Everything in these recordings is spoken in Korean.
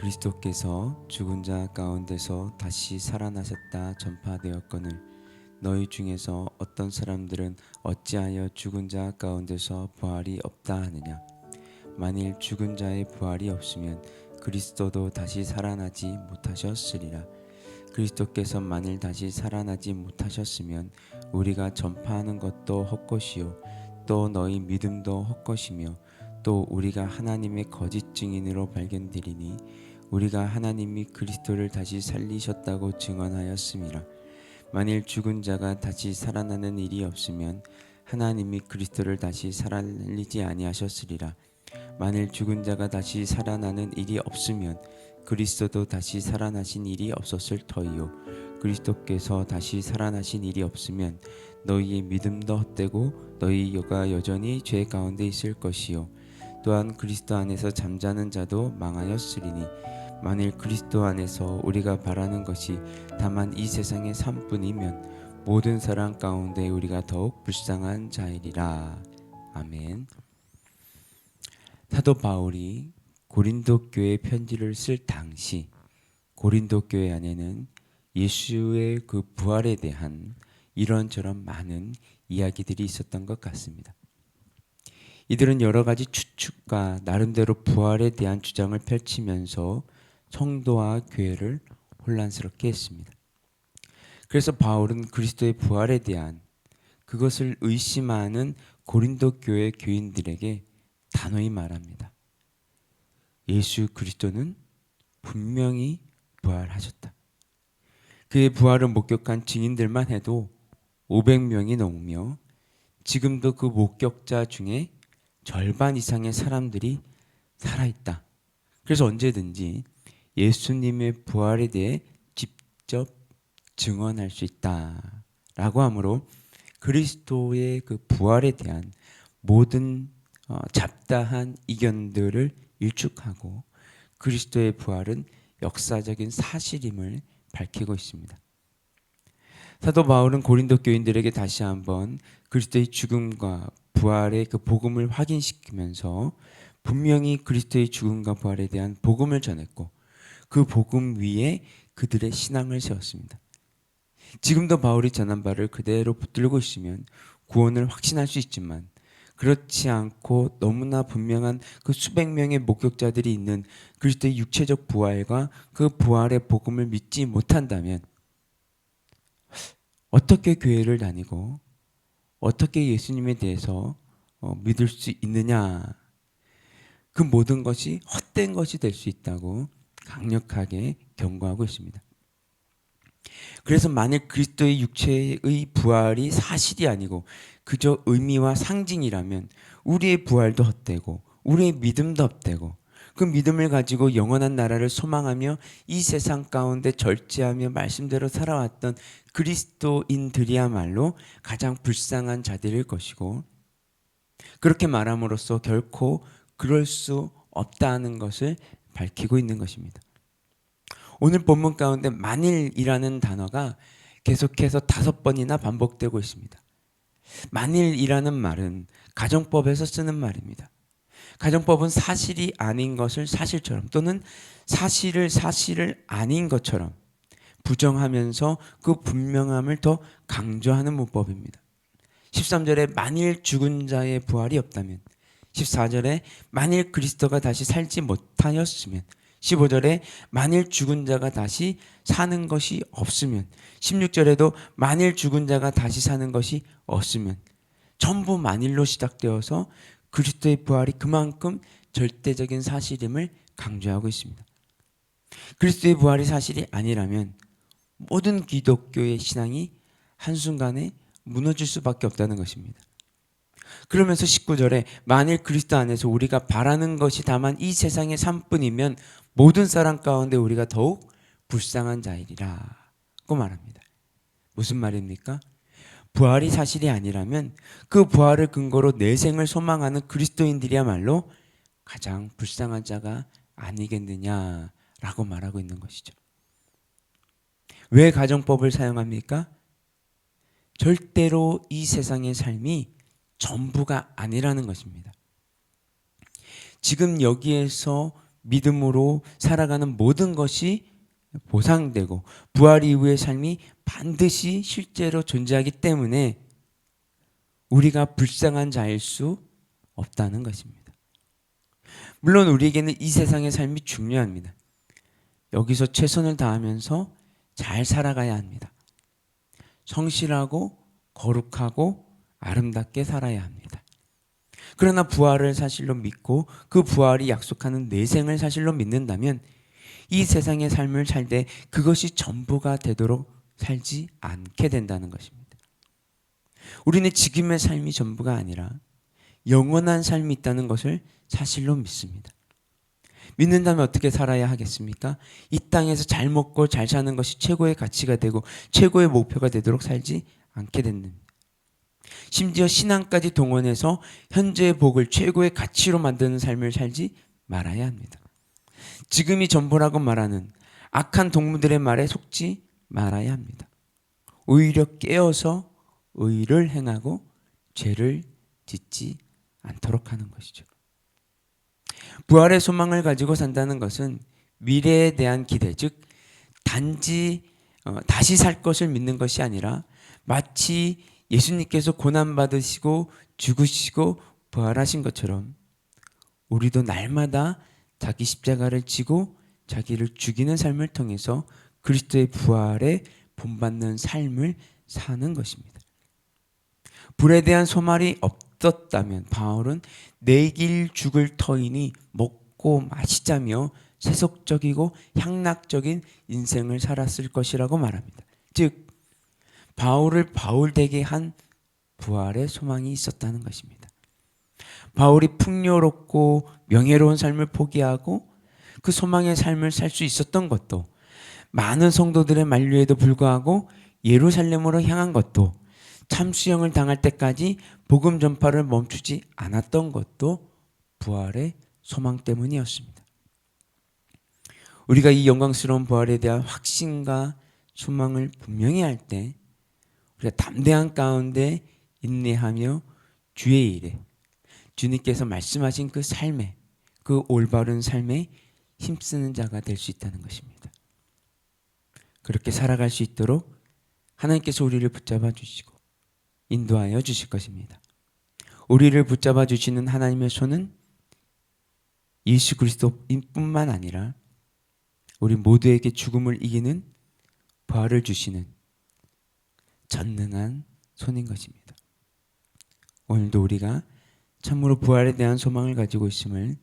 그리스도께서 죽은 자 가운데서 다시 살아나셨다 전파되었거늘 너희 중에서 어떤 사람들은 어찌하여 죽은 자 가운데서 부활이 없다 하느냐. 만일 죽은 자의 부활이 없으면 그리스도도 다시 살아나지 못하셨으리라. 그리스도께서 만일 다시 살아나지 못하셨으면 우리가 전파하는 것도 헛것이요 또 너희 믿음도 헛것이며 또 우리가 하나님의 거짓 증인으로 발견되리니 우리가 하나님이 그리스도를 다시 살리셨다고 증언하였음이라. 만일 죽은 자가 다시 살아나는 일이 없으면 하나님이 그리스도를 다시 살리지 아니하셨으리라. 만일 죽은 자가 다시 살아나는 일이 없으면 그리스도도 다시 살아나신 일이 없었을 터이요 그리스도께서 다시 살아나신 일이 없으면 너희의 믿음도 헛되고 너희가 여전히 죄 가운데 있을 것이요 또한 그리스도 안에서 잠자는 자도 망하였으리니 만일 그리스도 안에서 우리가 바라는 것이 다만 이 세상의 삶뿐이면 모든 사람 가운데 우리가 더욱 불쌍한 자이리라. 아멘. 사도 바울이 고린도 교회 편지를 쓸 당시 고린도 교회 안에는 예수의 그 부활에 대한 이런저런 많은 이야기들이 있었던 것 같습니다. 이들은 여러 가지 추측과 나름대로 부활에 대한 주장을 펼치면서 성도와 교회를 혼란스럽게 했습니다. 그래서 바울은 그리스도의 부활에 대한 그것을 의심하는 고린도 교회 교인들에게 단호히 말합니다. 예수 그리스도는 분명히 부활하셨다. 그의 부활을 목격한 증인들만 해도 500명이 넘으며 지금도 그 목격자 중에 절반 이상의 사람들이 살아있다. 그래서 언제든지 예수님의 부활에 대해 직접 증언할 수 있다라고 하므로 그리스도의 그 부활에 대한 모든 잡다한 이견들을 일축하고 그리스도의 부활은 역사적인 사실임을 밝히고 있습니다. 사도 바울은 고린도 교인들에게 다시 한번 그리스도의 죽음과 부활의 그 복음을 확인시키면서 분명히 그리스도의 죽음과 부활에 대한 복음을 전했고 그 복음 위에 그들의 신앙을 세웠습니다. 지금도 바울이 전한 바를 그대로 붙들고 있으면 구원을 확신할 수 있지만 그렇지 않고 너무나 분명한 그 수백 명의 목격자들이 있는 그리스도의 육체적 부활과 그 부활의 복음을 믿지 못한다면 어떻게 교회를 다니고 어떻게 예수님에 대해서 믿을 수 있느냐. 그 모든 것이 헛된 것이 될 수 있다고 강력하게 경고하고 있습니다. 그래서 만일 그리스도의 육체의 부활이 사실이 아니고 그저 의미와 상징이라면 우리의 부활도 헛되고 우리의 믿음도 헛되고 그 믿음을 가지고 영원한 나라를 소망하며 이 세상 가운데 절제하며 말씀대로 살아왔던 그리스도인들이야말로 가장 불쌍한 자들일 것이고 그렇게 말함으로써 결코 그럴 수 없다는 것을 밝히고 있는 것입니다. 오늘 본문 가운데 만일이라는 단어가 계속해서 5번이나 반복되고 있습니다. 만일이라는 말은 가정법에서 쓰는 말입니다. 가정법은 사실이 아닌 것을 사실처럼 또는 사실을 아닌 것처럼 부정하면서 그 분명함을 더 강조하는 문법입니다. 13절에 만일 죽은 자의 부활이 없다면 14절에 만일 그리스도가 다시 살지 못하였으면 15절에 만일 죽은 자가 다시 사는 것이 없으면 16절에도 만일 죽은 자가 다시 사는 것이 없으면 전부 만일로 시작되어서 그리스도의 부활이 그만큼 절대적인 사실임을 강조하고 있습니다. 그리스도의 부활이 사실이 아니라면 모든 기독교의 신앙이 한순간에 무너질 수밖에 없다는 것입니다. 그러면서 19절에 만일 그리스도 안에서 우리가 바라는 것이 다만 이 세상의 삶뿐이면 모든 사람 가운데 우리가 더욱 불쌍한 자이리라고 말합니다. 무슨 말입니까? 부활이 사실이 아니라면 그 부활을 근거로 내생을 소망하는 그리스도인들이야말로 가장 불쌍한 자가 아니겠느냐라고 말하고 있는 것이죠. 왜 가정법을 사용합니까? 절대로 이 세상의 삶이 전부가 아니라는 것입니다. 지금 여기에서 믿음으로 살아가는 모든 것이 보상되고 부활 이후의 삶이 반드시 실제로 존재하기 때문에 우리가 불쌍한 자일 수 없다는 것입니다. 물론 우리에게는 이 세상의 삶이 중요합니다. 여기서 최선을 다하면서 잘 살아가야 합니다. 성실하고 거룩하고 아름답게 살아야 합니다. 그러나 부활을 사실로 믿고 그 부활이 약속하는 내생을 사실로 믿는다면 이 세상의 삶을 살 때 그것이 전부가 되도록 살지 않게 된다는 것입니다. 우리는 지금의 삶이 전부가 아니라 영원한 삶이 있다는 것을 사실로 믿습니다. 믿는다면 어떻게 살아야 하겠습니까? 이 땅에서 잘 먹고 잘 사는 것이 최고의 가치가 되고 최고의 목표가 되도록 살지 않게 됩니다. 심지어 신앙까지 동원해서 현재의 복을 최고의 가치로 만드는 삶을 살지 말아야 합니다. 지금이 전부라고 말하는 악한 동무들의 말에 속지 말아야 합니다. 오히려 깨어서 의를 행하고 죄를 짓지 않도록 하는 것이죠. 부활의 소망을 가지고 산다는 것은 미래에 대한 기대, 즉 단지 다시 살 것을 믿는 것이 아니라 마치 예수님께서 고난받으시고 죽으시고 부활하신 것처럼 우리도 날마다 자기 십자가를 지고 자기를 죽이는 삶을 통해서 그리스도의 부활에 본받는 삶을 사는 것입니다. 불에 대한 소망이 없었다면 바울은 내 길 죽을 터이니 먹고 마시자며 세속적이고 향락적인 인생을 살았을 것이라고 말합니다. 즉 바울을 바울되게 한 부활의 소망이 있었다는 것입니다. 바울이 풍요롭고 명예로운 삶을 포기하고 그 소망의 삶을 살 수 있었던 것도, 많은 성도들의 만류에도 불구하고 예루살렘으로 향한 것도, 참수형을 당할 때까지 복음 전파를 멈추지 않았던 것도 부활의 소망 때문이었습니다. 우리가 이 영광스러운 부활에 대한 확신과 소망을 분명히 할 때 우리가 담대한 가운데 인내하며 주의 일에 주님께서 말씀하신 그 삶에, 그 올바른 삶에 힘쓰는 자가 될 수 있다는 것입니다. 그렇게 살아갈 수 있도록 하나님께서 우리를 붙잡아 주시고 인도하여 주실 것입니다. 우리를 붙잡아 주시는 하나님의 손은 예수 그리스도뿐만 아니라 우리 모두에게 죽음을 이기는 부활을 주시는 전능한 손인 것입니다. 오늘도 우리가 참으로 부활에 대한 소망을 가지고 있음을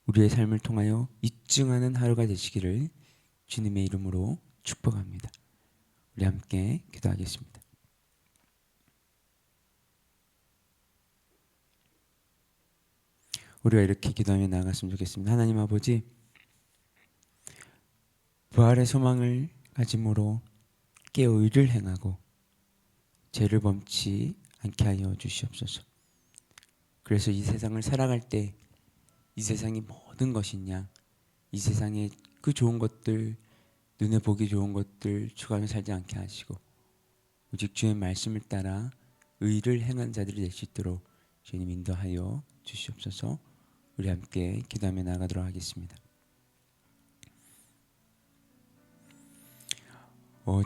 우리의 삶을 통하여 입증하는 하루가 되시기를 주님의 이름으로 축복합니다. 우리 함께 기도하겠습니다. 우리가 이렇게 기도하며 나아갔으면 좋겠습니다. 하나님 아버지, 부활의 소망을 가짐으로 깨어 의를 행하고 죄를 범치 않게 하여 주시옵소서. 그래서 이 세상을 살아갈 때 이 세상이 모든 것이냐, 이 세상의 그 좋은 것들, 눈에 보기 좋은 것들 추구하며 살지 않게 하시고 오직 주의 말씀을 따라 의를 행한 자들이 될 수 있도록 주님 인도하여 주시옵소서. 우리 함께 기도하며 나아가도록 하겠습니다.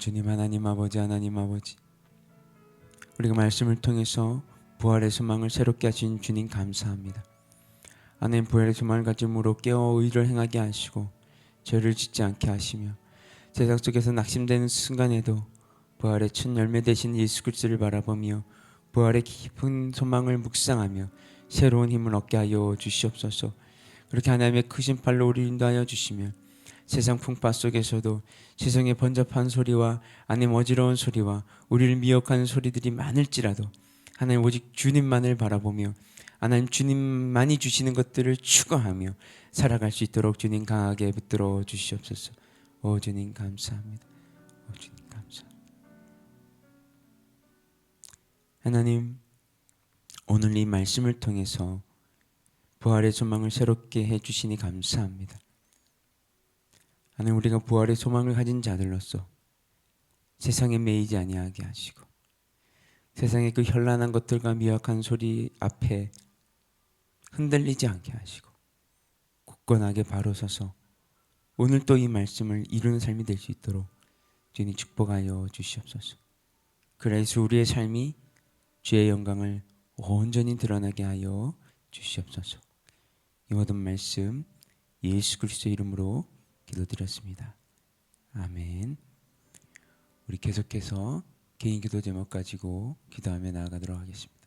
주님, 하나님 아버지, 하나님 아버지, 우리가 말씀을 통해서 부활의 소망을 새롭게 하신 주님 감사합니다. 하나님, 부활의 소망을 가짐으로 깨어 의를 행하게 하시고 죄를 짓지 않게 하시며 세상 속에서 낙심되는 순간에도 부활의 첫 열매 되신 예수 그리스도를 바라보며 부활의 깊은 소망을 묵상하며 새로운 힘을 얻게 하여 주시옵소서. 그렇게 하나님의 크신 팔로 우리를 인도하여 주시며 세상 풍파 속에서도 세상의 번잡한 소리와 하나님 어지러운 소리와 우리를 미혹하는 소리들이 많을지라도 하나님 오직 주님만을 바라보며 하나님 주님만이 주시는 것들을 추구하며 살아갈 수 있도록 주님 강하게 붙들어 주시옵소서. 오 주님 감사합니다. 오 주님 감사합니다. 하나님, 오늘 이 말씀을 통해서 부활의 소망을 새롭게 해주시니 감사합니다. 하나님, 우리가 부활의 소망을 가진 자들로서 세상에 매이지 아니하게 하시고 세상의 그 현란한 것들과 미혹한 소리 앞에 흔들리지 않게 하시고 굳건하게 바로 서서 오늘 또 이 말씀을 이루는 삶이 될 수 있도록 주님 축복하여 주시옵소서. 그래서 우리의 삶이 주의 영광을 온전히 드러나게 하여 주시옵소서. 이 모든 말씀 예수 그리스도 이름으로 기도드렸습니다. 아멘. 우리 계속해서 개인 기도 제목 가지고 기도하며 나아가도록 하겠습니다.